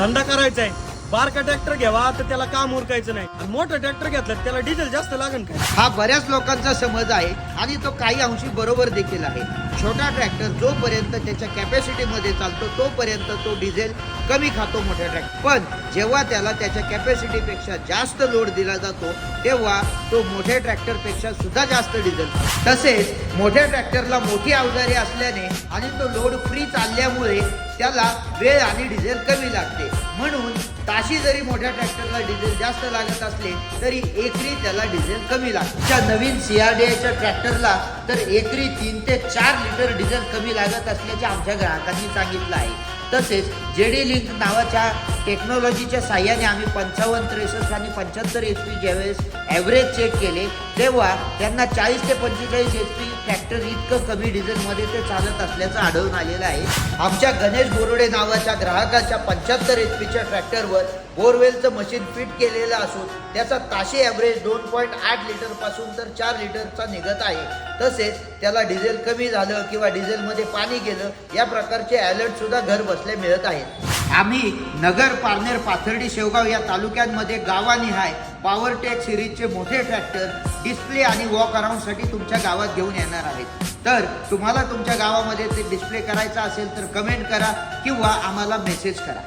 धंदा करायचा आहे, बारका ट्रॅक्टर घ्यावा तर त्याला काम उरकायचं नाही, आणि मोठा ट्रॅक्टर घेतला त्याला डिझेल जास्त लागेल काय? हा बऱ्याच लोकांचा समज आहे आणि तो काही अंशी बरोबर देखील आहे. छोटा ट्रॅक्टर जोपर्यंत त्याच्या कॅपॅसिटी मध्ये चालतो तोपर्यंत तो डिझेल कमी खातो मोठ्या ट्रॅक्टर, पण जेव्हा त्याला त्याच्या कॅपॅसिटी पेक्षा जास्त लोड दिला जातो तेव्हा तो मोठ्या ट्रॅक्टर पेक्षा सुद्धा जास्त डिझेल खातो. तसेच मोठ्या ट्रॅक्टरला मोठी अवजारे असल्याने आणि तो लोड फ्री चालल्यामुळे त्याला वेळ आणि डिझेल कमी लागते. म्हणून ताशी जरी मोठ्या ट्रॅक्टरला डिझेल जास्त लागत असले तरी एकरी त्याला डिझेल कमी लागते. त्या नवीन CRDIच्या ट्रॅक्टरला तर एकरी 3 ते 4 लिटर डिझेल कमी लागत असल्याचे आमच्या ग्राहकांनी सांगितलं आहे. तसेच JD लिंक नावाच्या टेक्नॉलॉजीच्या साह्याने आम्ही 55, 63 आणि 75 HP ज्यावेळेस ॲव्हरेज चेक केले तेव्हा त्यांना 40 ते 45 HP ट्रॅक्टर इतकं कमी डिझेलमध्ये ते चालत असल्याचं आढळून आलेलं आहे. आमच्या गणेश बोरोडे नावाच्या ग्राहकाच्या 75 HPच्या ट्रॅक्टरवर बोरवेलचं मशीन फिट केलेलं असून त्याचा ताशी ॲव्हरेज 2.8 लिटर पासून तर 4 लिटरचा निघत आहे. तसेच त्याला डिझेल कमी झालं किंवा डिझेलमध्ये पाणी गेलं या प्रकारचे अलर्ट सुद्धा घर बसल्या मिळत आहेत. आम्ही नगर, पारनेर, पाथर्डी, शेवगाव या तालुक्यांमध्ये गावानिहाय पॉवरटेक सिरीजचे मोठे ट्रॅक्टर डिस्प्ले आणि वॉक अराउंडसाठी तुमच्या गावात घेऊन येणार आहेत. तर तुम्हाला तुमच्या गावामध्ये ते डिस्प्ले करायचा असेल तर कमेंट करा किंवा आम्हाला मेसेज करा.